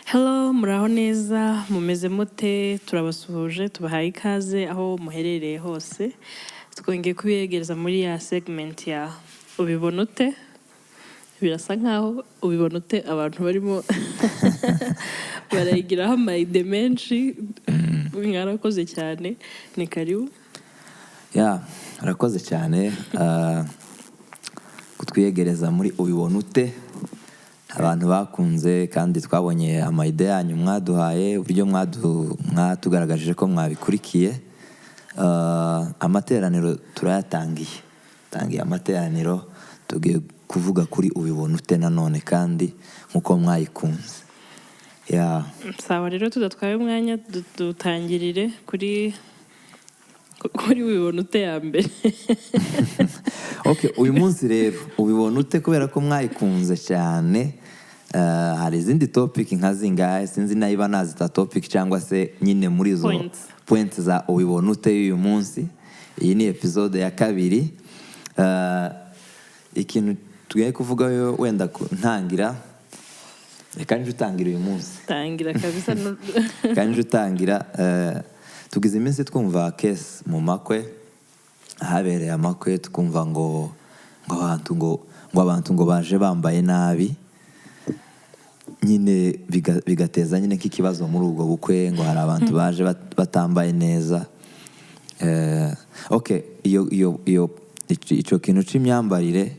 Hello, muraho neza, mumeze mute, turabasuhuje, tubahaye ikaze aho muherereye hose. Twongeye kubiyegereza muri ya segment ya ubibona ute. Birasa nkaho ubibona ute abantu barimo barayigiraho amayide menshi. Mwarakoze cyane, ni karibu. Arakoze cyane kutwiyegereza muri ubibona ute. Abantu bakunze kandi twabonye amayide yanyu mwaduhaye, uburyo mwatugaragaje ko mwabikurikiye. Amateraniro turayatangiye amateraniro, tugiye kuvuga kuri ubibona ute nanone kandi nkuko mwayikunze. Sawa rero tudatwaye umwanya dutangirire kuri ubibona ute ya mbere. Uyu munsi rero ubibona ute kubera ko mwayikunze cyane. Hari izindi topic nka zingahe sinzi nayiba nazita topic cyangwa se nyine muri zo points za ubibona ute uyu munsi. Iyi ni episode ya 2. Ikintu tugiye kuvuga wenda ntangira, reka nje utangira uyu munsi. Tangira kabisa. Kandi utangira. Tugize iminsi twumva case mu makwe, ahabereye amakwe, tukumva ngo abantu ngo baje bambaye nabi, nyine bigateza nyine nk'ikibazo muri ubwo bukwe, ngo hari abantu baje batambaye neza. Icyo kintu cy'imyambarire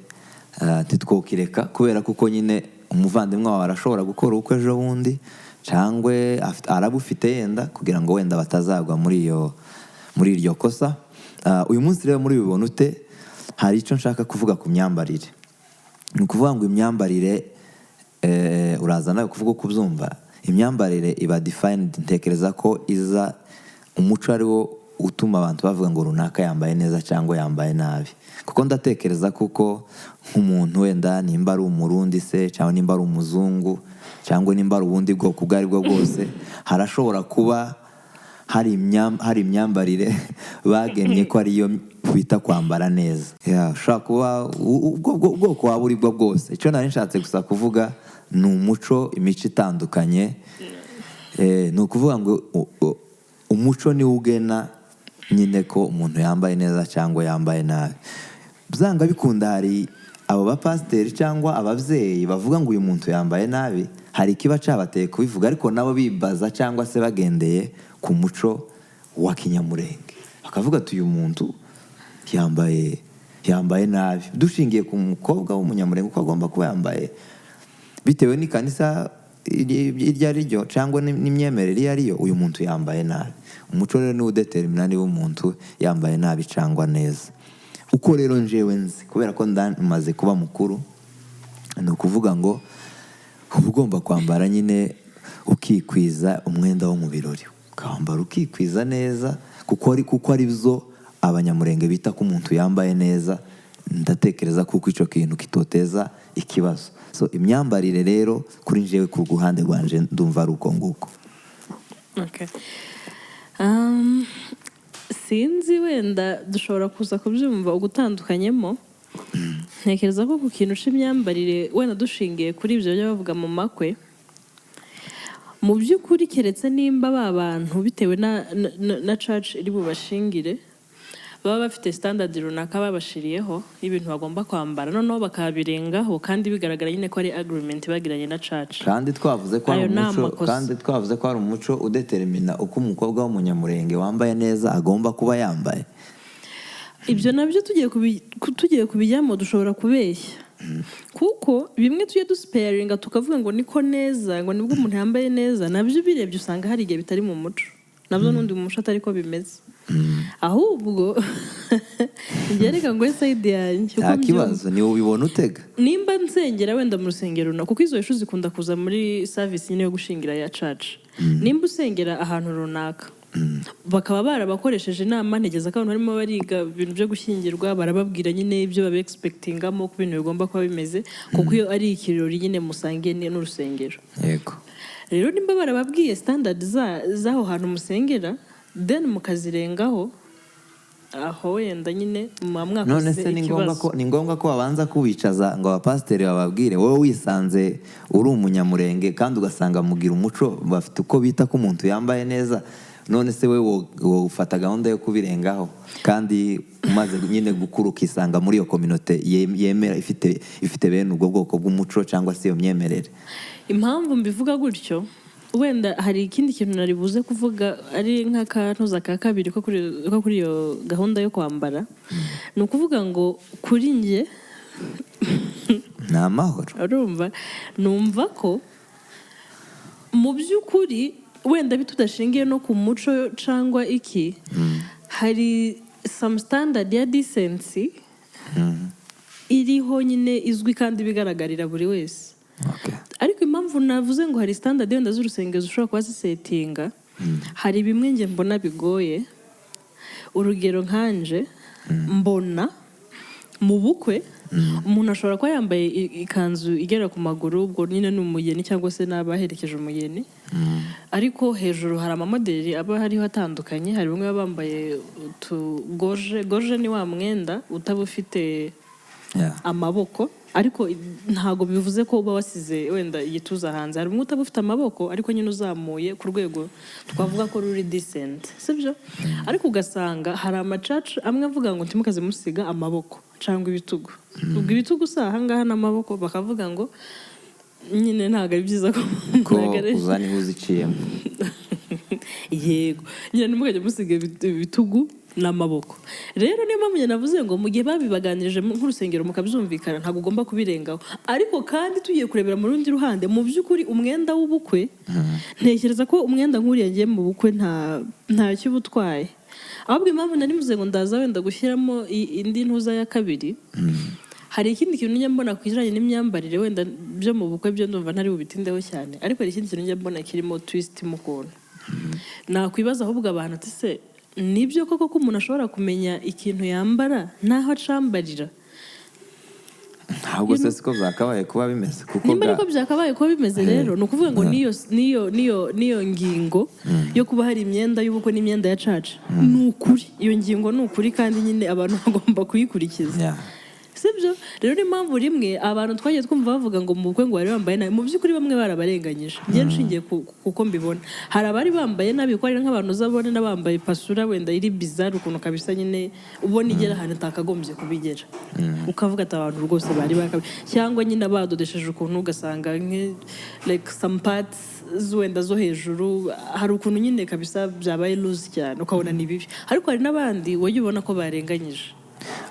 titwokireka kubera kuko nyine umuvandimwe wawe arashobora gukora ubukwe ejo bundi, cyangwa arabufite yenda kugira ngo wenda batazagwa muri iryo kosa. Uyu munsi rero muri ubibona ute hari icyo nshaka kuvuga ku myambarire. Ni ukuvuga ngo imyambarire uraza nawe kuvuga uko ubyumva. Imyambarire iba defined, ntekereza ko iza umuco ari wo utuma abantu bavuga ngo runaka yambaye neza cyangwa yambaye nabi. Kuko ndatekereza kuko nk'umuntu wenda nimba ari umurundi se cyangwa nimba ari umuzungu cyangwa nimba ari ubundi bwoko ubwo ari bwo bwose, harashobora kuba hari imyambarire bagemye ko ariyo bita kwambara neza. Ushobora kuba ubwoko waba uri bwo bwose. Icyo nari nshatse gusa kuvuga ni umuco, imico itandukanye. Ni ukuvuga ngo umuco niwo ugena nyine ko umuntu yambaye neza cyangwa yambaye nabi. Byanga bikunda hari abo bapasiteri cyangwa ababyeyi bavuga ngo uyu muntu yambaye nabi, hari ikiba cyabateye kubivuga, ariko nabo bibaza cyangwa se bagendeye ku muco wa kinyamurenge, bakavuga ati uyu muntu yambaye nabi. Dushingiye ku mukobwa w'umunyamurenge uko agomba kuba yambaye bitewe n'ikanisa iryo ari ryo cyangwa n'imyemerere iyo ariyo, uyu muntu yambaye nabi. Umuco rero niwo udetermina niba umuntu yambaye nabi cyangwa neza. Uko rero njewe nzi, kubera ko ndamaze kuba mukuru, ni ukuvuga ngo uba ugomba kwambara nyine ukikwiza umwenda wo mu birori, ukambara ukikwiza neza, kuko ari byo abanyamurenge bita ko umuntu yambaye neza. Ndatekereza kuko icyo kintu kitoteza ikibazo. So imyambarire rero kuri njewe ku ruhande rwanje ndumva ari uko nguko. Sinzi wenda dushobora kuza kubyumva ugutandukanyemo. Ntekereza ko ku kintu cy'imyambarire wenda dushingiye kuri ibyo byo bavuga mu makwe, mu by'ukuri keretse nimba ba bantu bitewe na church iri bubashingire baba bafite standard runaka babashiriyeho ibintu bagomba kwambara, noneho bakabirengaho kandi bigaragara nyine ko ari agreement bagiranye na church. Kandi twavuze ko ari umuco udetermina uko umukobwa w'umunyamurenge wambaye neza agomba kuba yambaye. Ibyo nabyo tugiye kubijyamo dushobora kubeshya, kuko bimwe tujye dusparinga tukavuga ngo niko neza, ngo nibwo umuntu yambaye neza, nabyo birebye usanga hari igihe bitari mu muco, nabyo n'undi mu muco atari ko bimeze. Ahubwo ngereka ngo side yanjye nta kibazo ni ubibona utega. Nimba nsengera wenda mu rusengero runaka, kuko izo ishu zikunda kuza muri service nyine yo gushingira ya church. Nimba usengera ahantu runaka, bakaba barabakoresheje inama, ntegeza ko abantu barimo bariga ibintu byo gushyingirwa, barababwira nyine ibyo babe expectingamo ku bintu bigomba kuba bimeze, kuko iyo ari ikirori nyine musangiye n'urusengero. Yego. Rero nimba barababwiye standard z'aho hantu musengera, then mukazirengaho aho wenda nyine none mwakoze se ikibazo. ni ngombwa ko babanza kubicaza ngo abapasiteri bababwire wowe wisanze uri umunyamurenge kandi ugasanga mugira umuco bafite uko bita ko umuntu yambaye neza, none se we ufata gahunda yo kubirengaho kandi umaze nyine gukura ukisanga muri iyo kominote yemera ifite bene ubwo bwoko bw'umuco cyangwa se iyo myemerere? Impamvu mbivuga gutyo, wenda hari ikindi kintu nari buze kuvuga ari nk'akantuza ka kabiri ko kuri iyo gahunda yo kwambara. Ni ukuvuga ngo kuri njye ni amahoro. urumva, numva ko mu by'ukuri wenda bitudashingiye no ku muco cyangwa iki, hari some standard ya decency iriho nyine izwi kandi bigaragarira buri wese. Ariko impamvu navuze ngo hari standard wenda z'urusengero ushobora kuba zisetinga, hari bimwe njye mbona bigoye. Urugero nkanje mbona mu bukwe umuntu ashobora kuba yambaye ikanzu igera ku maguru, ubwo nyine ni umugeni cyangwa se n'abaherekeje umugeni, ariko hejuru hari amamodeli aba hariho atandukanye. Hari bamwe baba bambaye goje ni wa mwenda utaba ufite amaboko, ariko ntago bivuze ko uba wasize wenda igituza hanze. Hari umwe utaba ufite amaboko ariko nyine uzamuye ku rwego twavuga ko ruri decent, sibyo? Ariko ugasanga hari amacaca amwe avuga ngo ntimukaze musiga amaboko cyangwa ibitugu. Ubwo ibitugu si ahangaha n'amaboko bakavuga ngo nyine ntabwo ari byiza ko uzana ihuza iciyemo. Yego, nyine ntimukajya musiga ibitugu n'amaboko. Rero niyo mpamvu njye navuze ngo mu gihe babibaganirije nk'urusengero mukabyumvikana ntabwo ugomba kubirengaho. Ariko kandi tugiye kurebera mu rundi ruhande, mu by'ukuri umwenda w'ubukwe, ntekereza ko umwenda nk'uriya ngiye mu bukwe ntacyo uba utwaye. Ahubwo impamvu nari mvuze ngo ndaza wenda gushyiramo indi ntuza ya kabiri, hari ikindi kintu njya mbona ku kijyanye n'imyambarire wenda byo mu bukwe byo ndumva ntari bubitindeho cyane, ariko hari ikindi kintu njya mbona kirimo twist mu kuntu. Nakwibaza ahubwo abantu ati se nibyo koko ko umuntu ashobora kumenya ikintu yambara n'aho acambarira? Ntabwo se siko byakabaye kuba bimeze, kuko nimba ariko byakabaye kuba bimeze rero ni ukuvuga ngo niyo ngingo yo kuba hari imyenda y'ubukwe n'imyenda ya caca ni ukuri, iyo ngingo ni ukuri kandi nyine abantu bagomba kuyikurikiza, sibyo? Rero ni impamvu rimwe abantu twagiye twumva bavuga ngo mu bukwe ngo bari bambaye nabi, mu by'ukuri bamwe barabarenganyije. Njye nshingiye kuko mbibona, hari abari bambaye nabi ko ari nk'abantu uzabona n'abambaye pasura wenda iri bizarre ukuntu kabisa, nyine ubona igera ahantu utakagombye kubigera, ukavuga ati abantu rwose bari bakabi, cyangwa nyine badodesheje ukuntu ugasanga like some parts wenda zo hejuru hari ukuntu nyine kabisa byabaye loose cyane ukabona ni bibi. Ariko hari n'abandi wowe ubona ko barenganyije.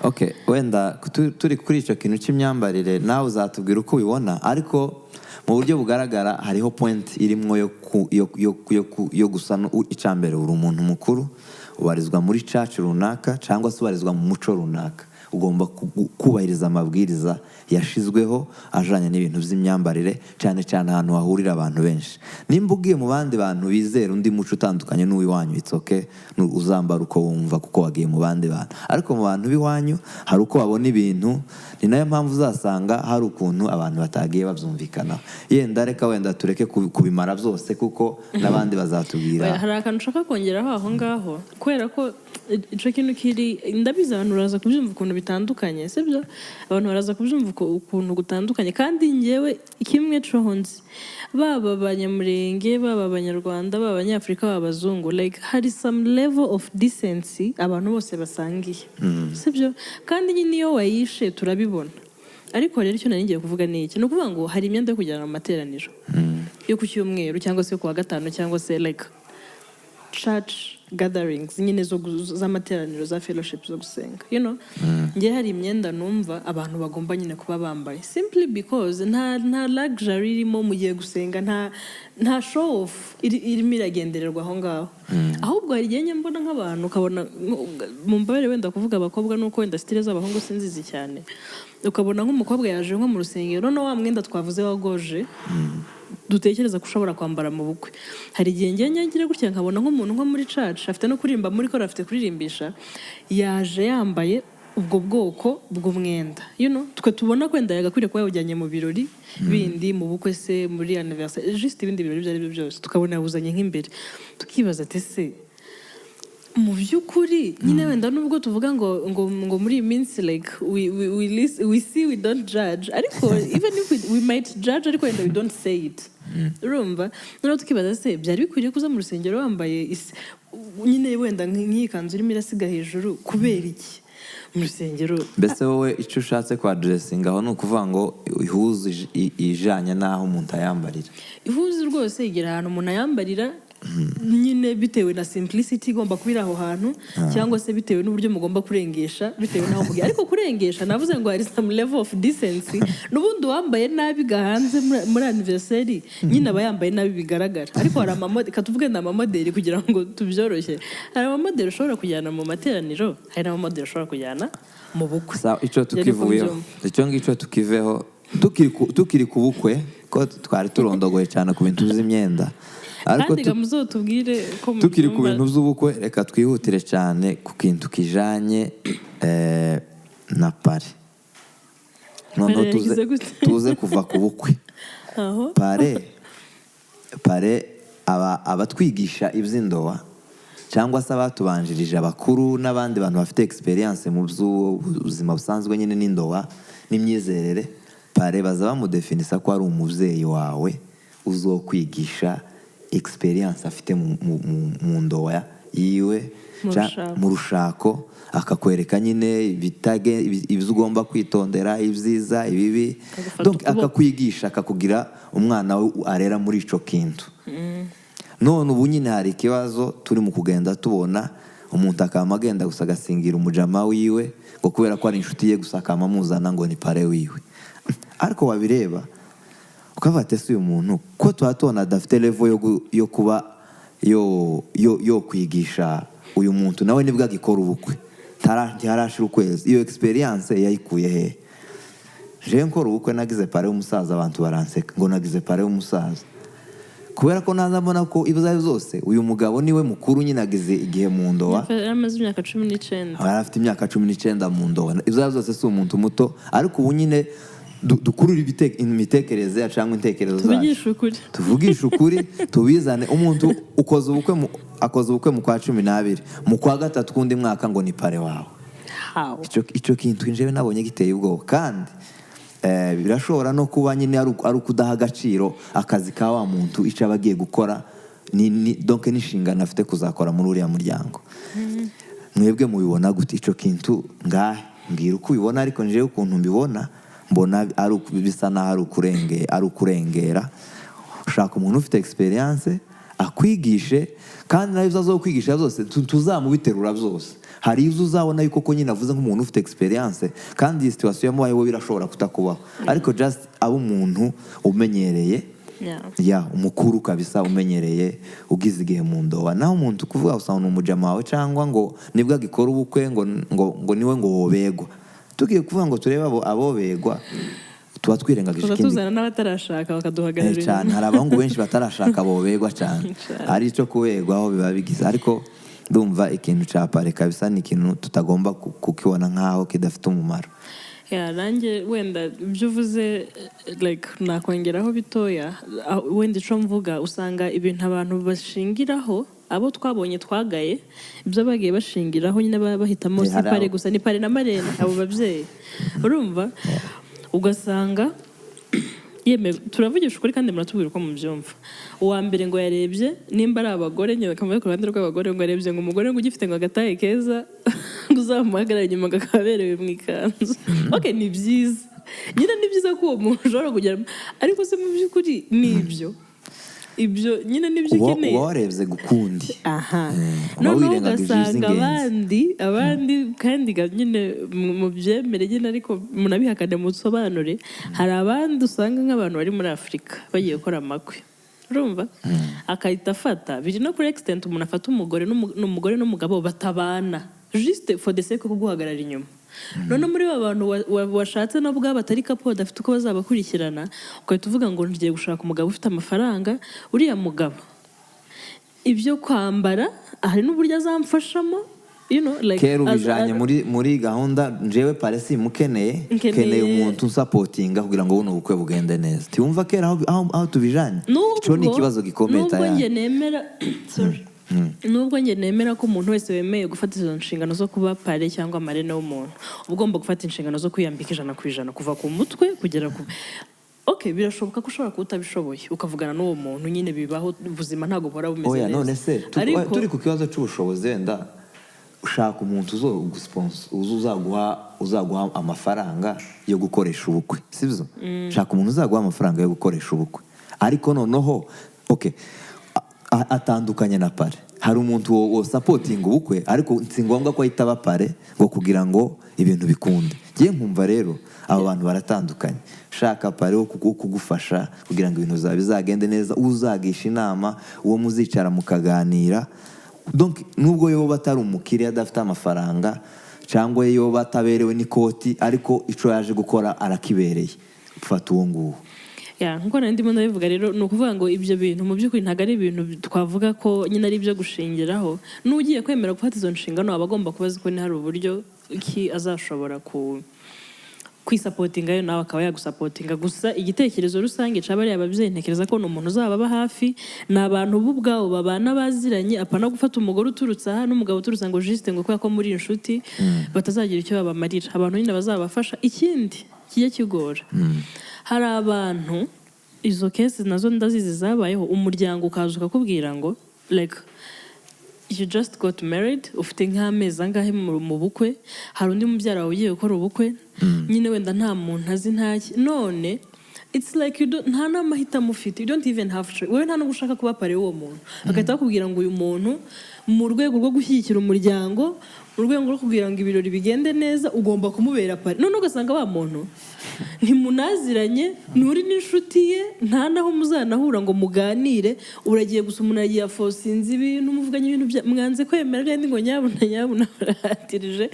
Okay, wenda turi kuri icyo kintu cy'imyambarire nawe uzatubwira uko ubibona, ariko mu buryo bugaragara hariho point irimo yo gusa icambere. Uri umuntu mukuru, ubarizwa muri church runaka cyangwa se ubarizwa mu muco runaka, ugomba kubahiriza amabwiriza yashizweho ajanye n'ibintu by'imyambarire, cyane cyane ahantu hahurira abantu benshi. Nimba ugiye mu bandi bantu bizera undi muco utandukanye n'uwiwanyu, it's okay, uzambara uko wumva kuko wagiye mu bandi bantu. Ariko mu bantu b'iwanyu hari uko babona ibintu, ni nayo mpamvu uzasanga hari ukuntu abantu batagiye babyumvikanaho. Yenda reka wenda tureke kubimara byose kuko n'abandi bazatubwira. Hari akantu ushaka kongeraho aho ngaho, kubera ko icyo kintu kiri, ndabizi abantu baraza kubyumva ukuntu bitandukanye, sibyo? Abantu baraza kubyumva ukuntu gutandukanye, kandi njyewe kimwe cohonzi, baba abanyamurenge, baba abanyarwanda, baba abanyafurika, baba abazungu, like hari some level of decency abantu bose basangiye, sibyo? Kandi nyine iyo wayishe turabibona. Ariko rero icyo nari ngiye kuvuga ni iki, ni ukuvuga ngo hari imyenda yo kujyana mu materaniro yo ku cyumweru cyangwa se ku wa gatanu cyangwa se like church gatherings nyine z'amateraniro za fellowship zo gusenga, you know. Ngiye hari imyenda numva abantu bagomba nyine kuba bambaye simply because nta luxury irimo mu gihe gusenga, nta show off irimo iragendererwa aho ngaho. Ahubwo hari igihe mbona nk'abantu ukabona mu mbabare wenda kuvuga abakobwa nuko wenda style z'abahungu sinzizi cyane, ukabona nk'umukobwa yaje nko mu rusengero no wa mwenda twavuze wagoje dutekereza ko ushobora kwambara mu bukwe. Hari igihe ngira gutya nkabona nk'umuntu nko muri church afite no kuririmba muri ko afite kuririmbisha, yaje yambaye ubwo bwoko bw'umwenda, you know, twe tubona kwenda yagakwiriye kuba yawujyanye mu birori bindi, mu bukwe se, muri anniversary, just ibindi birori byari byo byose tukabona yawuzanye nk'imbere, tukibaza ati se mu by'ukuri nyine wenda nubwo tuvuga ngo muri iyi minsi like we see we don't judge ariko even if we might judge ariko wenda we don't say it urumva noneho tukibaza se byari bikwiriye kuza mu rusengero wambaye nyine wenda nk'iyi kanzu irimo irasiga hejuru kubera iki mu rusengero? Mbese wowe icyo ushatse kwa dressinga aho ni ukuvuga ngo ihuze ijanye n'aho umuntu ayambarira? Ihuze rwose igira ahantu umuntu ayambarira nyine bitewe na simplicity igomba kubira aho hantu cyangwa se bitewe n'uburyo mugomba kurengesha bitewe n'aho mugiye. Ariko kurengesha navuze ngo hari some level of decency, n'ubundi wambaye nabi gahanze muri anniversary nyine aba yambaye nabi bigaragara. Ariko hari amamodeli, katuvuge na amamodeli kugira ngo tubyoroshye, hari amamodeli ushobora kujyana mu materaniro, hari n'amamodeli ushobora kujyana mu bukwe. Icyo tukivuyeho, icyo ngicyo tukiveho, tukiri ku bukwe ko twari turondogoye cyane ku bintu by'imyenda. Ariko muzotubwire ko tukiri ku bintu by'ubukwe, reka twihutire cyane ku kintu kijanye na pare. Noneho tuze kuva ku bukwe. Pare abatwigisha iby'indoa cyangwa se abatubanjirije abakuru n'abandi bantu bafite experience mu buzima busanzwe nyine n'indoa n'imyizerere, pare baza bamudefinisa ko ari umubyeyi wawe uzokwigisha experience afite mu ndoa yiwe mu rushako, akakwereka nyine ibyo ugomba kwitondera, ibyiza ibibi, donc akakwigisha, akakugira umwana we arera muri ico kintu. None ubu nyine hari ikibazo turi mu kugenda tubona umuntu akama agenda gusa agasingira umujama wiwe ngo kubera ko ari inshuti ye gusa akama muzana ngo ni pare wiwe. Ariko wabireba ukavate se uyu muntu ko tuhatona adafite level yo kuba yo kwigisha uyu muntu nawe nibwo agikora ubukwe ntarashira ukwezi, iyo experience yayikuye he? Je nkora ubukwe nagize pare w'umusaza, abantu baranseka ngo nagize pare w'umusaza kubera ko nazabona ko ibizayo zose uyu mugabo niwe mukuru nyine agize igihe mu ndoa, amaze imyaka 19, afite imyaka 19 mu ndoa, ibizayo zose si umuntu muto. Ariko ubu nyine dukurura imitekerereze cyangwa intekerezo zacu, tuvugisha ukuri, tubizane. Umuntu akoze ubukwe mu kwa 12, mu kwa 3 kundi mwaka ngo ni pare wawe. Icyo kintu njyewe nabonye giteye ubwoba, kandi birashobora no kuba nyine ari ukudaha agaciro akazi ka wa muntu icyo aba agiye gukora, donc n'inshingano afite kuzakora muri uriya muryango. Mwebwe mubibona gute icyo kintu? Mbwira uko ubibona. Ariko njyewe ukuntu mbibona, mbona bisa naho ari ukurengera. Ushaka umuntu ufite experience akwigishe, kandi nayo uzazokwigisha zose tuzamubiterura byose. Hari ibyo uzabona yuko ko nyine avuze nk'umuntu ufite experience, kandi iyi situation yamubayeho birashobora kutakubaho. Ariko just abo umuntu umenyereye, umukuru kabisa umenyereye, ugize igihe mu ndoa, naho umuntu kuvuga usanga umujama wawe cyangwa ngo nibwo agikora ubukwe ngo niwe ngo wobegwa. Tugiye kuvuga ngo turebe abo begwa, tuba twirengagije ikindi. Tuzana n'abatarashaka bakaduhagararira cyane. Hari abahungu benshi batarashaka bobegwa cyane, ari cyo kubegwa aho biba bigize. Ariko ndumva ikintu cya pare kabisa ni ikintu tutagomba kukibona nk'aho kidafite umumaro. Nanjye wenda ibyo uvuze like nakongeraho bitoya, wenda icyo mvuga usanga ibintu abantu bashingiraho, abo twabonye twagaye ibyo bagiye bashingiraho nyine bahitamo si pare gusa, ni pare na marene, abo babyeyi urumva. Ugasanga turavugisha ukuri kandi muratubwira uko mubyumva. Uwa mbere ngo yarebye nimba ari abagore, nyine akamuye ku ruhande rw'abagore, ngo yarebye ngo umugore ngo ugifite ngo agataye keza ngo uzamuhagarare inyuma ngo akaberewe mu ikanzu. Ni byiza nyine, ni byiza ko uwo muntu ushobora kugera, ariko se mu by'ukuri ni ibyo nyine nibyo ukeneye. Uba warebye gukundi, noneho ugasanga abandi kandi nyine mu byemere nyine, ariko munabihakane musobanure. Hari abandi usanga nk'abantu bari muri Afurika bagiye gukora amakwe, urumva, akahita afata biri no kuri extent umuntu afata umugore n'umugabo batabana juste for the sake of kuguhagarara inyuma. None muri abantu washatse nabo ubwabo atari kapo badafite uko bazabakurikirana, ukahita uvuga ngo ngiye gushaka umugabo ufite amafaranga. Uriya mugabo ibyo kwambara hari n'uburyo azamfashamo, kera ubijanye muri gahunda. Njewe pare simukeneye, keneye umuntu unsapotinga kugira ngo buno ubukwe bugende neza. Tiwumva kera aho tubijanye, cyo ni ikibazo gikomeye. Nubwo nge nemera nubwo njye nemera ko umuntu wese wemeye gufata izo nshingano zo kuba pare cyangwa marene w'umuntu ugomba gufata inshingano zo kwiyambika 100% kuva ku mutwe kugera ku birashoboka ko ushobora kuba utabishoboye ukavugana n'uwo muntu nyine bibaho ubuzima ntabwo buhora bumeze neza none se turi ku kibazo cy'ubushobozi wenda ushaka umuntu uzaguha amafaranga yo gukoresha ubukwe sibyo ushaka umuntu uzaguha amafaranga yo gukoresha ubukwe ariko noneho atandukanye na pare hari umuntu wo supporting ubukwe ariko si ngombwa ko ahita aba pare ngo kugira ngo ibintu bikunde ngiye nkumva rero abo bantu baratandukanye shaka pare wo kugufasha kugira ngo ibintu bizagende neza uzagisha inama uwo muzicara mukaganira donc nubwo yoba atari umukiriya adafite amafaranga cyangwa yoba ataberewe n'ikoti ariko ico yaje gukora arakibereye ufata uwo nguwo nkuko ndimo ndabivuga rero ni ukuvuga ngo ibyo bintu mu by'ukuri ntabwo ari ibintu twavuga ko nyine ari ibyo gushingiraho n'ugiye kwemera gufata izo nshingano aba agomba kuba azi ko hari uburyo ki azashobora kwisapotinga yo nawe akaba yagusapotinga gusa igitekerezo rusange caba ari ababyeyi ntekereza ko umuntu uzababa hafi ni abantu bo ubwabo babana baziranye apana gufata umugore uturutse aha n'umugabo uturutse ngo juste ngo kubera ko muri inshuti batazagira icyo babamarira abantu nyine bazabafasha ikindi kijya kigora hari abantu izo kesi nazo ndazizi zabayeho umuryango ukaza ukakubwira ngo like you just got married ufite nk'amezi angahe mu bukwe hari undi mubyara wawe ugiye gukora ubukwe nyine wenda nta muntu azi ntaki none it's like nta n'amahitamo ufite you don't even have to wowe nta no gushaka kuba pare w'uwo muntu bagahita bakubwira ngo uyu muntu mu rwego rwo gushyigikira umuryango mu rwego rwo kugira ngo ibirori bigende neza ugomba kumubera pare none ugasanga wa muntu ntimunaziranye nturi n'inshuti ye nta naho muzanahura ngo muganire uragiye gusa umuntu yagiye afosinze ibintu muvuganye ibintu mwanze kwemera rero ngo nyabuna barahatirije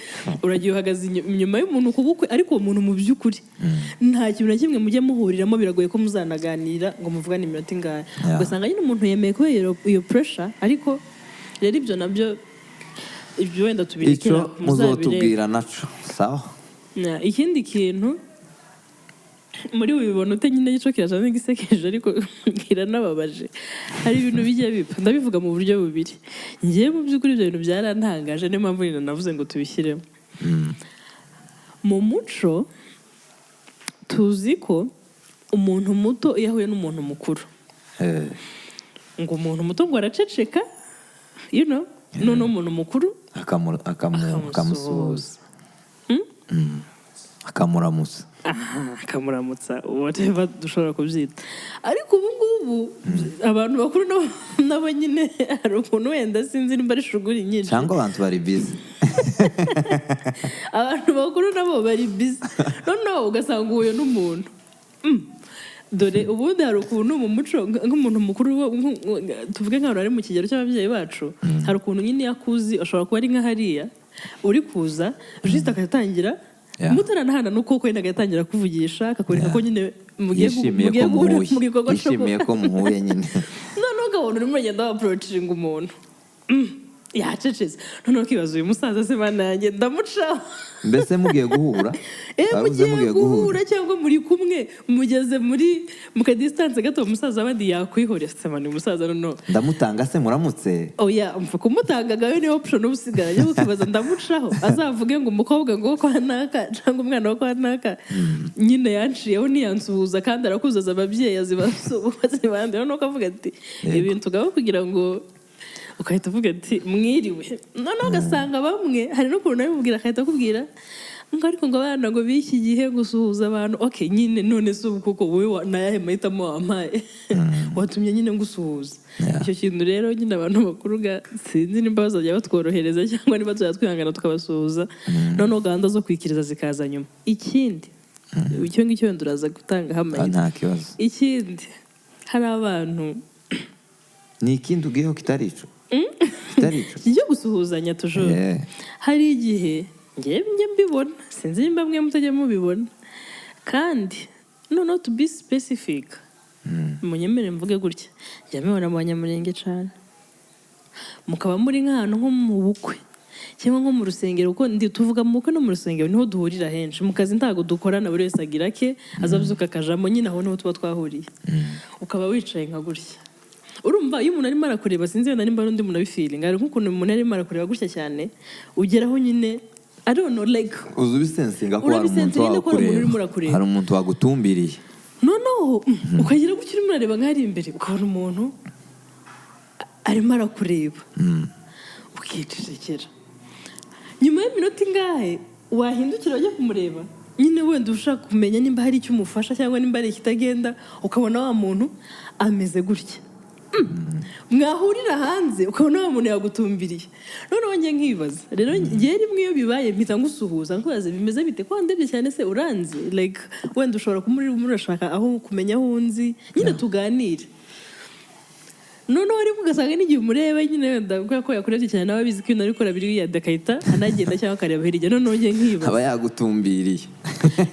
uragiye uhagaze inyuma y'umuntu ku bukwe ariko uwo muntu mu by'ukuri nta kintu na kimwe mujye muhuriramo biragoye ko muzanaganira ngo muvugane iminota ingahe ugasanga nyine umuntu yemeye kubera iyo pressure ariko rero ibyo nabyo ibyo wenda tubirekera muzotubwira naco sawa ikindi kintu muri bibona ute nyine gico kirasa n'igisekeje ariko kiranababaje hari ibintu bijya bipfa ndabivuga mu buryo bubiri ngiye mu by'ukuri ibyo bintu byarantangaje niyo mpamvu nyine navuze ngo tubishyiremo mu muco tuzi ko umuntu muto iyo ahuye n'umuntu mukuru ngo umuntu muto ngo araceceka noneho umuntu mukuru akamusuhuza akamuramutsa akamuramutsa whatever dushobora kubyita ariko ubu ngubu abantu bakuru nabo nyine hari ukuntu wenda sinzi nimba ari shuguri nyinshi cyangwa abantu bari busy abantu bakuru nabo bari busy noneho ugasanga uhuye n'umuntu dore ubundi hari ukuntu mu muco nk'umuntu mukuru tuvuge nk'abantu bari mu kigero cy'ababyeyi bacu hari ukuntu nyine yakuzi ashobora kuba ari nka hariya uri kuza juste akatangira mutaranahana nuko wenda agatangira kuvugisha akakwereka ko nyine mugiye guhura mu gikorwa yishimiye ko muhuye nyine noneho ukabona urimo ugenda wapurocinga umuntu yacecetse noneho ukibaza uyu musaza se bana yanjye ndamucaho mbese mugiye guhura mugiye guhura cyangwa muri kumwe mugeze mu kadistance gato umusaza abandi yakwihorera se mani umusaza noneho ndamutanga se muramutse mva kumutanga gawe ni option ubusigaranye ukibaza ndamucaho azavuge ngo umukobwa ngo kwa naka cyangwa umwana wo kwa naka nyine yanciyeho niyansuhuza kandi arakuzaza ababyeyi azibasuhuza bandi noneho ukavuga ati ibintu gabo kugira ngo ukahita uvuga ati mwiriwe noneho ugasanga bamwe hari n'ukuntu nabimubwira akahita akubwira ngo ariko ngo abana ngo b'iki gihe gusuhuza abantu nyine none se ubu kuko wowe nayahe mahitamo wampaye watumye nyine ngusuhuza icyo kintu rero nyine abantu bakuru sinzi nimba bazajya batworohereza cyangwa niba tuzajya twihangana tukabasuhuza noneho gahunda zo kwikiriza zikaza nyuma ikindi icyo ngicyo wenda uraza gutangaho amayinite nta kibazo ikindi hari abantu ni ikindi ugiyeho kitari ico kijya gusuhuzanya tujoro hari igihe njye mbibona sinzi nimba mwe mutajya mubibona kandi noneho to be specific munyemere mvuge gutya njya mbibona mu banyamurenge cyane mukaba muri nk'ahantu nko mu bukwe cyangwa nko mu rusengero kuko tuvuga mu bukwe no mu rusengero niho duhurira henshi mu kazi ntabwo dukorana buri wese agira ke azabyuka akajamo nyine aho niho tuba twahuriye ukaba wicaye nka gutya urumva urumva iyo umuntu arimo arakureba sinzi wenda nimba n'undi muntu abifilinga ari nk'ukuntu umuntu arimo arakureba gutya cyane ugeraho nyine I don't know like uzi ubisensinga ko hari umuntu wakureba hari umuntu wagutumbiriye noneho ukagira gutya urimo urareba nk'ari imbere ukabona umuntu arimo arakureba ukicecekera nyuma y'iminota ingahe wahindukira ujya kumureba nyine wenda ushaka kumenya nimba hari icyo umufasha cyangwa nimba hari ikitagenda ukabona wa muntu ameze gutya mwahurira hanze ukabona wa muntu yagutumbiriye noneho njye nkibaza rero ngewe rimwe iyo bibaye mpita ngusuhuza nkubaze bimeze bite ko ndebye cyane se uranzi like wenda ushobora kumurashaka aho kumenya aho unzi nyine tuganire noneho ariko ugasanga n'igihe umureba nyine wenda kubera ko yakurebye cyane nawe abizi ko ibintu ariko biriya agahita anagenda cyangwa akareba hirya noneho njye nkibaza aba yagutumbiriye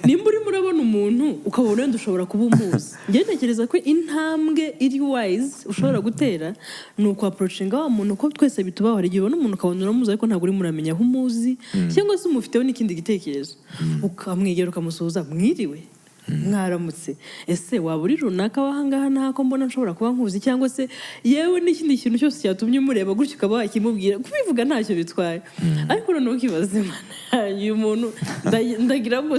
nimba urimo urabona umuntu ukabona wenda ushobora kuba umuzi njye ntekereza ko intambwe iri wise ushobora gutera ni ukwapurocinga wa muntu ko twese bitubaho hari igihe ubona umuntu ukabona uramuzi ariko ntabwo urimo uramenya aho umuzi cyangwa se umufiteho n'ikindi gitekerezo ukamwegera ukamusuhuza mwiriwe mwaramutse ese waba uri runaka w'ahangaha n'ahako mbona nshobora kuba nkuzi cyangwa se yewe n'ikindi kintu cyose cyatumye umureba gutyo ukaba wakimubwira kubivuga ntacyo bitwaye ariko noneho ukibaze uyu muntu ndagira ngo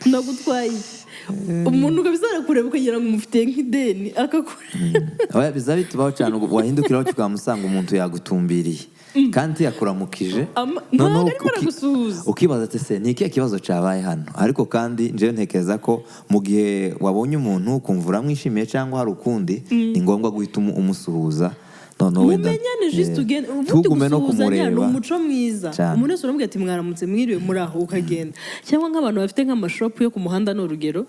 ndagutwaye umuntu ukabisa arakureba ukagira ngo umufitiye nk'ideni akakureba biza bitubaho cyane wahindukiraho ukamusanga umuntu yagutumbiriye kandi yakuramukije noneho ukibaza ati se ni ikihe kibazo cyabaye hano ariko kandi njyewe ntekereza ko mu gihe wabonye umuntu ukumva uramwishimiye cyangwa hari ukundi ni ngombwa guhita umusuhuza mumenyane juste ugenda tugume no kumureba ni umuco mwiza umuntu wese uramubwira ati mwaramutse mwiriwe muri aho ukagenda cyangwa nk'abantu bafite nk'amashopu yo ku muhanda ni urugero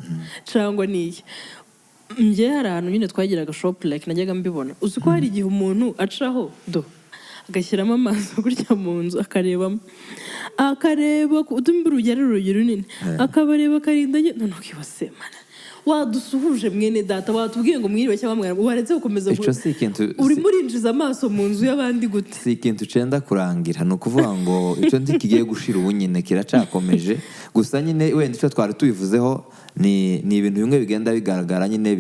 cyangwa n'iyi njye hari ahantu nyine twagiraga shopu like najyaga mbibona uzi ko hari igihe umuntu acaho agashyiramo amaso gutya mu nzu akarebamo akareba utumva urugero runini akabareba akarinda noneho ukibase mana wadusuhuje mwene data watubwiye ngo mwiriwe cyangwa mwarimu waretse gukomeza urimo urinjiza amaso mu nzu y'abandi gute si ikintu cenda kurangira ni ukuvuga ngo icyo kigiye gushira ubu nyine kiracakomeje gusa nyine wenda icyo twari tubivuzeho ni ibintu bimwe bigenda bigaragara nyine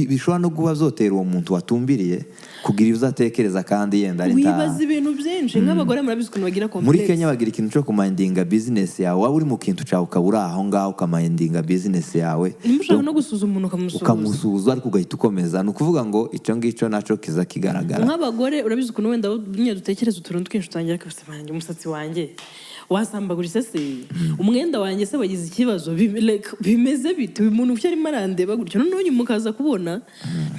bishobora no kuba zotera uwo muntu watumbiriye kugira ibyo uzatekereza kandi yenda ari nta wibaza ibintu byinshi nk'abagore murabizi ukuntu bagira complex muri Kenya bagira ikintu cyo kumindinga business yawe waba uri mu kintu cyawe ukabura aho ngaho ukamindinga business yawe nimushaka no gusuzuma umuntu ukamusuhuza ariko ugahita ukomeza ni ukuvuga ngo icyo ngicyo nacyo kiza kigaragara nk'abagore urabizi ukuntu wenda nyine dutekereza utuntu twinshi utangira akabasemanya umusatsi wanjye wasambaguritse se umwenda wanjye se wagize ikibazo bimeze bite uyu muntu uko arimo arandeba gutyo noneho nyuma ukaza kubona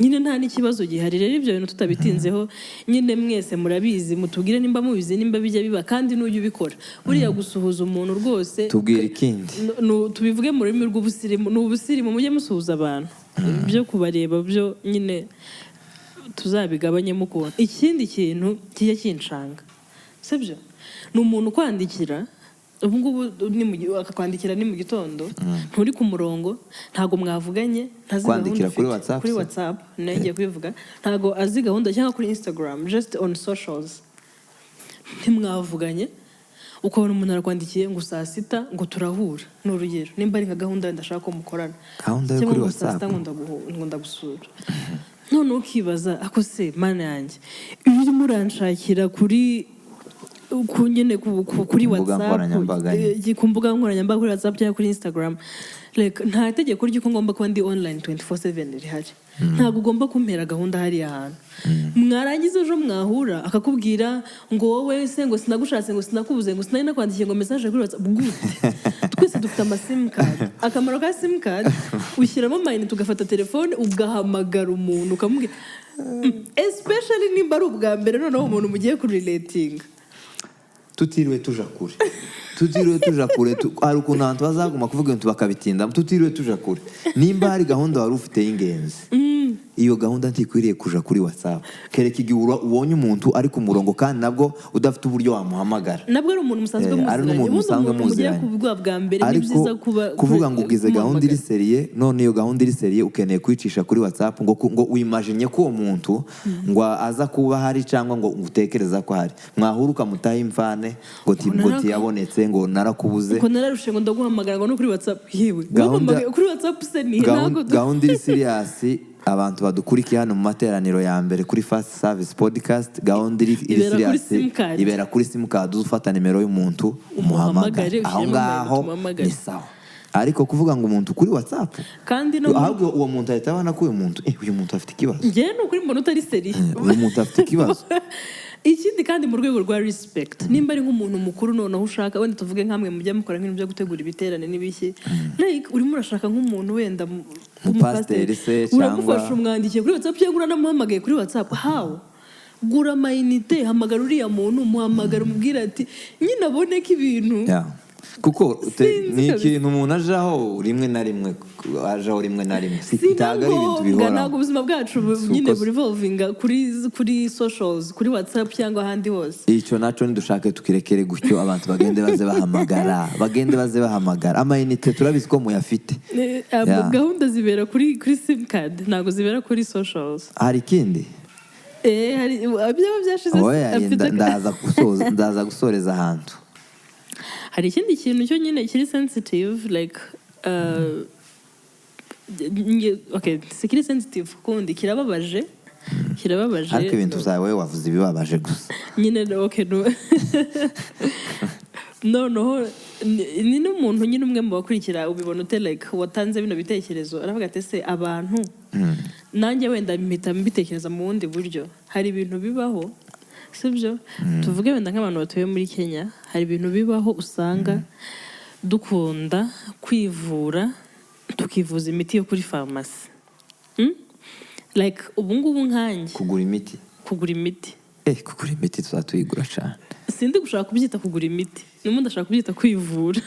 nyine nta n'ikibazo gihari rero ibyo bintu tutabitinzeho nyine mwese murabizi mutubwire nimba mubizi nimba bijya biba kandi n'ujya ubikora buriya gusuhuza umuntu rwose tubwire ikindi tubivuge mu rurimi rw'ubusirimu ni ubusirimu mujye musuhuza abantu byo kubareba byo nyine tuzabigabanyemo ukuntu ikindi kintu kijya kinshanga sibyo ni umuntu ukwandikira ubu ngubu akakwandikira ni mu gitondo nturi ku murongo ntago mwavuganye kwandikira kuri WhatsApp nayo ngiye kubivuga ntago azi gahunda cyangwa kuri Instagram just on socials ntimwavuganye ukabona umuntu arakwandikiye ngo saa sita ngo turahura ni urugero nimba ari nka gahunda ndashaka ko mukorana gahunda yo kuri WhatsApp ngo ndagusura none ukibaza ako se mana yanjye iyo urimo uranshakira kuri nyine kuri WhatsApp ku mbuga nkoranyambaga kuri WhatsApp cyangwa kuri Instagram nta tegeko ry'uko ngomba kuba ndi online 24/7 rihari ntabwo ugomba kumpera gahunda hariya hantu mwarangiza ejo mwahura akakubwira ngo wowe se ngo sinagushatse ngo sinakubuze ngo sinari nakwandikiye ngo message kuri WhatsApp gute twese dufite amasim card akamaro ka sim card ushyiramo mayini tugafata telefone ugahamagara umuntu ukamubwira especially nimba ari ubwa mbere noneho umuntu mugiye kurelatinga tutiriwe tuja kure hari ukuntu abantu bazaguma kuvuga ibintu bakabitinda tutiriwe tuja kure nimba hari gahunda wari ufite y'ingenzi iyo gahunda ntikwiriye kuja kuri WhatsApp kereka igihe ubonye umuntu ari ku murongo kandi nabwo udafite uburyo wamuhamagara nabwo ari umuntu musanzwe muziranye ariko kuvuga ngo ugize gahunda iri seriye none iyo gahunda iri seriye ukeneye kwicisha kuri WhatsApp ngo wimagine ko uwo muntu ngo aza kuba hari cyangwa ngo utekereza ko hari mwahura ukamutaha imfane ngo tiyabonetse ngo narakubuze ngo nararushe ngo ndaguhamagara ngo no kuri WhatsApp yewe kuri WhatsApp se ni gahunda iri serious abantu badukurikiye hano mu materaniro ya mbere kuri Fast Service Podcast, gahunda iri Ibera kuri serious, simcard. ibera kuri simcard, uzufata nimero y'umuntu Umuhamagare, umuhamagare, aho ushyiremo ngaho umuhamagare. ni sawa. Ariko kuvuga ngo umuntu kuri WhatsApp, kandi no ahubwo uwo muntu ahita abona ko uyu muntu afite ikibazo, njyewe ni ukuri mbona utari seri. uyu muntu afite ikibazo. Ikindi kandi mu rwego rwa respect, nimba ari nk'umuntu mukuru noneho ushaka, wenda tuvuge nk'amwe mujya mukora nk'ibintu byo gutegura ibiterane n'ibiki, like urimo urashaka nk'umuntu wenda Umupasiteri se cyangwa uramufasha umwandikiye kuri WhatsApp cyangwa uranamuhamagaye kuri WhatsApp, how gura amayinite, hamagara uriya muntu, muhamagara umubwira ati nyine abone ko ibintu. Yeah. Kuko Sinzi ni kabisa. ikintu umuntu ajaho rimwe na rimwe, Si ntabwo ari ibintu ngombwa, bihoraho. ntabwo ubuzima bwacu nyine burivolvinga kuri socials, kuri WhatsApp cyangwa ahandi hose. Icyo nacyo ntidushake tukirekere gutyo, abantu bagende baze bahamagara, amayinite turabizi ko muyafite. Yeah. Gahunda zibera kuri simcard, ntabwo zibera kuri socials. Hari ikindi hari byaba byashize oya, ndaza gusoreza ahantu. hari ikindi kintu cyo nyine kiri sensitive, like okay, sikiri sensitive kundi kirababaje. Ariko ibintu byawe wavuze ibibabaje gusa nyine okay noneho ni n'umuntu nyine umwe mu bakurikira ubibona ute, like watanze bino bitekerezo aravuga ati se abantu nanjye wenda mpita mbitekereza mu wundi buryo. Hari ibintu bibaho, sibyo? Tuvuge wenda nk'abantu batuye muri Kenya, hari ibintu bibaho usanga dukunda kwivura, tukivuza imiti yo kuri farumasi. Like ubu ngubu nkanjye kugura imiti kugura imiti tuzatuyigura cyane. Sindi gushaka kubyita kugura imiti, n'umuntu ashaka kubyita kwivura.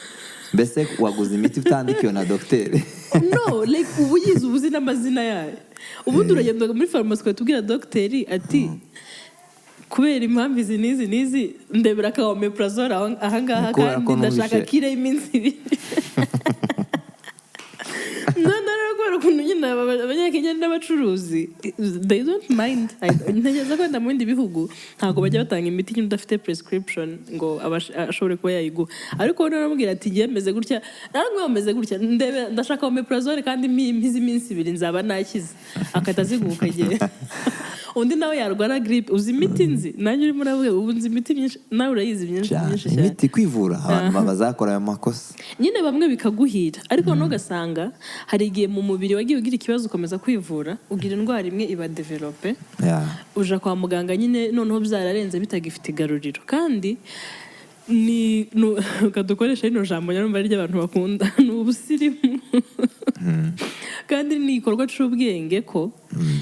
Mbese waguze imiti utandikiwe na dogiteri? No, like ubu yize ubuzi n'amazina yayo. Ubundi uragenda muri farumasi ukatubwira dogiteri ati kubera impamvu izi n'izi ndebera ka omeprazole ahangaha kandi ndashaka kire iminsi 2. Rero ukuntu nyine abanyakenya n'abacuruzi they don't mind. Ntekereza ko wenda mu bindi bihugu ntabwo bajya batanga imiti nyine udafite prescription ngo ashobore kuba yayigura. Ariko wowe naramubwira ati yemeze gutya, naramwe wameze gutya, ndashaka omeprazole kandi mpize iminsi 2 nzaba nakize, akata ziguka igihe. Undi nawe yarwara grippe, uzi imiti nzi nanjye urimo uravuga ubu nzi imiti myinshi, nawe urayizi myinshi cyane. Imiti kwivura abantu bazakora ayo makosa nyine bamwe bikaguhira, ariko no gasanga hari igihe mu mubiri wagiye ugira ikibazo ukomeza kwivura, ugira indwara imwe iba develope, uja kwa muganga nyine noneho byararenze bitagifite igaruriro. Kandi ni kadukoresha ino jambo nyarumva ari ry'abantu bakunda ni ubusirimu. Kandi ni ikorwa cy'ubwenge ko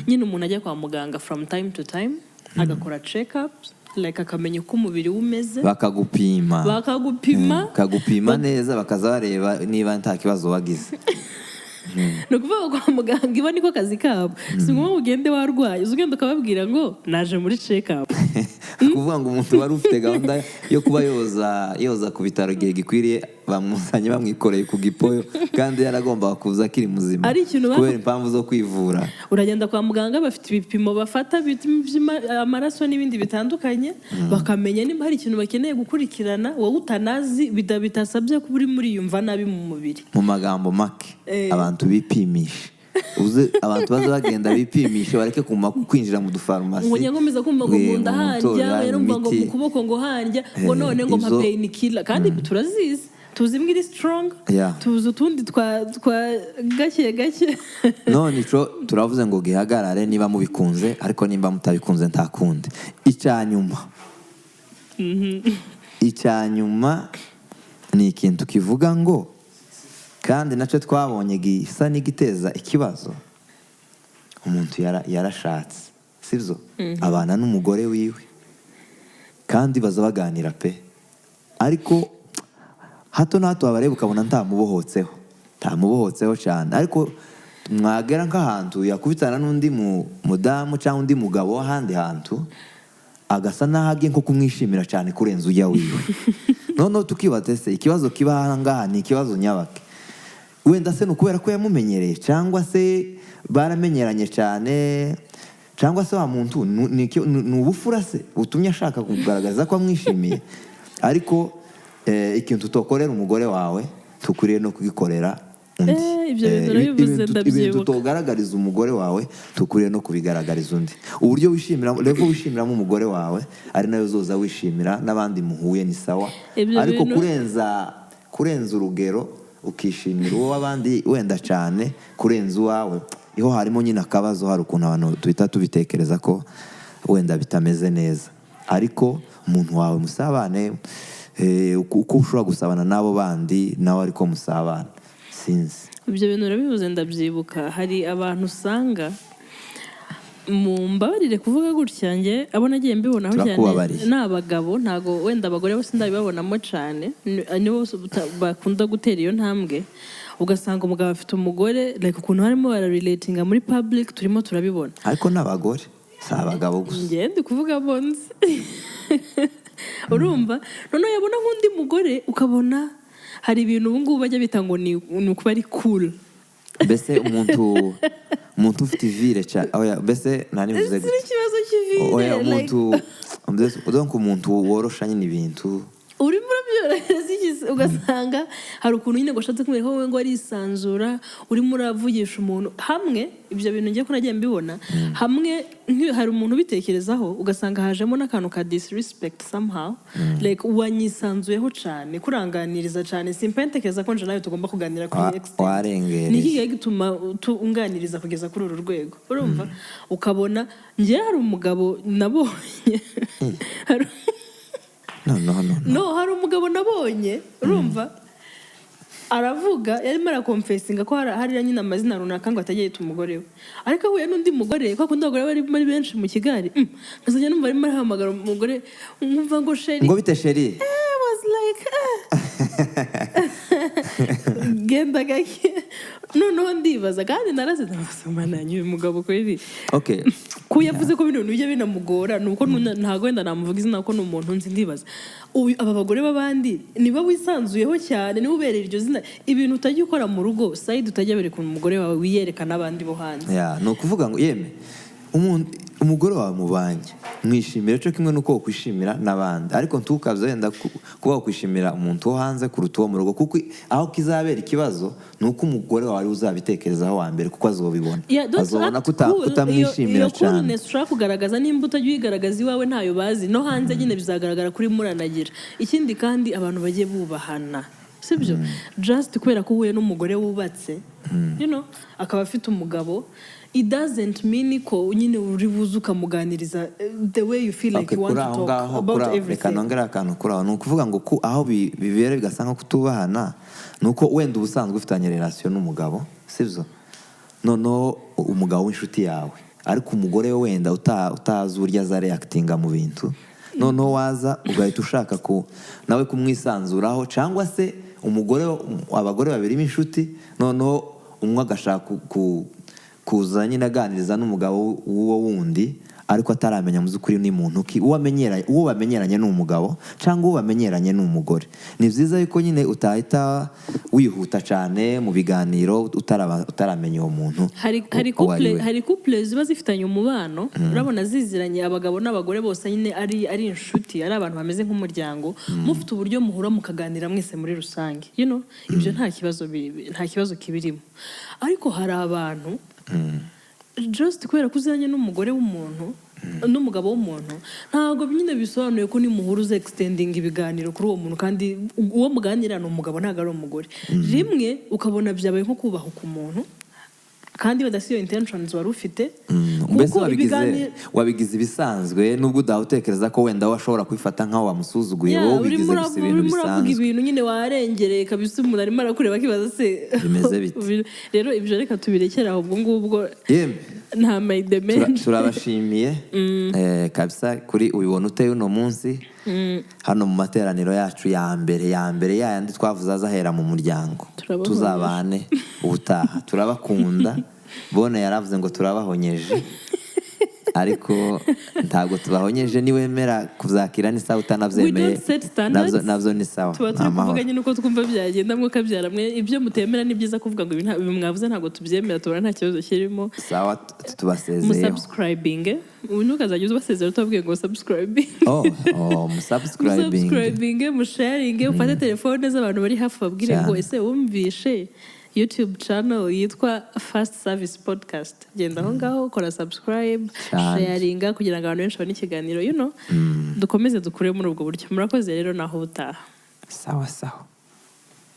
nyine umuntu ajya kwa muganga from time to time agakora check-ups, like akamenya uko umubiri umeze, bakagupima neza, bakaza bareba niba nta kibazo wagize. No kuvuga kwa muganga iba niko kazi kabo. Si ngombwa ugende warwaye, uzugenda ukababwira ngo naje muri check-up. Kuvuga ngo umuntu wari ufite gahunda yo kuba yoza ku bitaro igihe gikwiriye bamuzanye bamwikoreye ku gipoyo kandi yaragomba kuza akiri muzima kubera impamvu zo kwivura. Uragenda kwa muganga bafite ibipimo bafata amaraso n'ibindi bitandukanye, bakamenya niba hari ikintu bakeneye gukurikirana, wowe utanazi bitasabye ko uri muri yumva nabi mu mubiri. Mu magambo make abantu bipimisha, abantu baza bagenda bipimisha, bareke kwinjira mu dufarumasi ngo nyangomeza kumva ngo munda hanja, yarumva ngo mu kuboko ngo hanja, ngo none ngo mpa pain killer. Kandi turazizi, tuzi imbwa iri strong, tuzi utundi twa gake. None ico turavuze ngo gihagarare niba mubikunze, ariko nimba mutabikunze ntakundi. Icyanyuma ni ikintu kivuga ngo, kandi nacyo twabonye gisa n'igiteza ikibazo. Umuntu yarashatse, sivyo? Abana n'umugore wiwe kandi baza baganira pe, ariko hato na hato abareba ukabona ntamubohotseho cyane. Ariko mwagera nk'ahantu yakubitana n'undi mudamu cyangwa undi mugabo w'ahandi hantu, agasa n'ahagiye nko kumwishimira cyane kurenza ujya wiwe. Noneho tukibaza se ikibazo kiba ahangaha ni ikibazo nyabake. Wenda se nukubera ko yamumenyereye, cyangwa se baramenyeranye cyane, cyangwa se wa muntu ni ubufura se utumye ashaka kugaragaza ko amwishimiye. Ariko ikintu tutokorera umugore wawe tukwiriye no kugikorera ibyo bintu urabivuze ibintu ndabyibuka. tugaragariza umugore wawe tukuriye no kubigaragariza undi. Uburyo wishimira level wishimiramo umugore wawe ari nayo zoza wishimira n'abandi muhuye ni sawa, Ibyo ariko bintu- kurenza urugero ukishimira uwo abandi wenda cyane kurenza uwawe, iho harimo nyine akabazo. Hari ukuntu abantu tuhita tubitekereza ko wenda bitameze neza, ariko umuntu wawe musabane uko ushobora gusabana n'abo bandi nawe ariko musabana. Sinzi ibyo bintu urabivuze ndabyibuka. Hari abantu usanga mumbabarire kuvuga gutya, njye abo nagiye mbibonaho cyane Turakubabariye. ni abagabo, ntago wenda abagore bose ndabibabonamo cyane, nibo bakunda gutera iyo ntambwe. Ugasanga umugabo afite umugore like ukuntu harimo bararelatinga muri public, turimo turabibona. ariko n'abagore si abagabo gusa. njye ndi kuvuga bonzi urumva, noneho yabona nk'undi mugore ukabona hari ibintu ubu ngubu bajya bita ngo ni ukuba ari cool. Mbese umuntu ufite ivire cyane, mbese nanivuze Ese ikibazo cy'ivire oya like umuntu worosha nyine ibintu. urimo urabyorohereza iki? Ugasanga hari ukuntu nyine ngo ashatse kumwereka wowe ngo arisanzura, urimo uravugisha umuntu hamwe. Ibyo bintu ngiye ko nagiye mbibona hamwe, hari umuntu ubitekerezaho ugasanga hajemo n'akantu ka disrespect somehow, like wanyisanzuyeho cyane, kuranganiriza cyane. Simpentekeza ko nje nawe tugomba kuganira kuri extent warengereye. ni iki gituma unganiriza kugeza kuri uru rwego, urumva. Ukabona njye hari umugabo nabonye no hari umugabo nabonye, urumva, aravuga yarimo arakomfesinga ko hari nyine amazina runaka ngo atajya yita umugore we, ariko ahuye n'undi mugore kwa kundi abagore bari benshi mu Kigali, nkazajya numva arimo arahamagara umugore, nkumva ngo sheri, ngo bite sheri, was like genda gake. Noneho ndibaza kandi naraze ndamusomananye uyu mugabo kweri okay ko yavuze ko bino bijya binamugora, nuko ntago wenda namuvuga izina ko n'umuntu nzi. Ndibaza aba bagore b'abandi niba wisanzuyeho cyane, niba ubereye iryo zina, ibintu utajya ukora mu rugo side utajya bereka umugore wawe wiyerekana abandi bo hanze. ni ukuvuga ngo yeme umugore wawe mubanye mwishimira cyo kimwe nuko wokwishimira n'abandi, ariko ntukaze wenda kuba wokwishimira umuntu wo hanze kuruta uwo mu rugo, kuko aho kizabera ikibazo nuko umugore wawe uzabitekerezaho wa mbere, kuko azobibona azobona kutamwishimira cyane. Iyo ushaka kugaragaza nimba utajya uyigaragaza iwawe ntayo bazi, no hanze nyine bizagaragara kuri muranagira. Ikindi kandi abantu bagiye bubahana, sibyo? Just kubera ko uhuye n'umugore wubatse, akaba afite umugabo, it doesn't mean ko nyine uri buze ukamuganiriza the way you feel like you want to talk about everything. Kanongera akantu kuri aho, ni ukuvuga ngo aho bibera bigasa nko kutubahana, ni uko wenda ubusanzwe ufitanye relation n'umugabo, sibyo? Noneho umugabo w'inshuti yawe, ariko umugore we wenda utazi uburyo aza reactinga mu bintu, noneho waza ugahita ushaka nawe kumwisanzuraho, cyangwa se abagore babiri b'inshuti, noneho umwe agashaka kuza nyine aganiriza n'umugabo w'uwo wundi, ariko ataramenya mu by'ukuri ni muntu ki uwo bamenyeranye n'umugabo cyangwa uwo bamenyeranye n'umugore. Ni byiza yuko nyine utahita wihuta cyane mu biganiro utaramenya uwo muntu. Hari couple ziba zifitanye umubano, urabona ziziranye, abagabo n'abagore bose nyine ari inshuti, ari abantu bameze nk'umuryango, mufite uburyo muhura mukaganira mwese muri rusange, ibyo nta kibazo kibirimo. Ariko hari abantu just kubera ko uzanye n'umugore w'umuntu n'umugabo w'umuntu, ntabwo nyine bisobanuye ko nimuhura uze extending ibiganiro kuri uwo muntu, kandi uwo muganira ni umugabo ntabwo ari umugore. Rimwe ukabona byabaye nko kubahuka umuntu kandi badasiyo intentions wari ufite, mbese wabigize ibisanzwe, nubwo udatekereza ko wenda washobora kwifata nkaho wamusuzuguye, wowe ubigize gusa ibintu bisanzwe, ibintu nyine warengereye kabisa, umuntu arimo arakureba akibaza se bimeze bite. Rero ibyo reka tubirekere aho, ubwo ngubwo nta mayide menshi. Turabashimiye kabisa kuri ubibona uteye uno munsi hano mu materaniro yacu ya mbere yayandi twavuze azahera mu muryango. Tuzabane ubutaha, turabakunda. Bone yaravuze ngo turabahonyeje, ariko ntabwo tubahonyeje. Niwemera kuzakira ni sawa, utanabyemeye nabyo ni sawa. Tuba turi kuvuga nyine uko twumva byagenda, mwuka byaramwe. Ibyo mutemera ni byiza kuvuga ngo ibi mwavuze ntabwo tubyemera, tubona nta kibazo kirimo. Sawa, tubasezeyeho. Musubscribing, ubu ntukazajya uzabasezera utabwiye ngo subscribing. Musubscribing, musharinge, ufate telefone z'abantu bari hafi babwire ngo ese wumvishe YouTube channel yitwa Fast Service Podcast. Genda aho ngaho ukora subscribe, sharinga kugira ngo abantu benshi babone ikiganiro dukomeze dukure muri ubwo buryo. Murakoze rero naho utaha. Sawa sawa.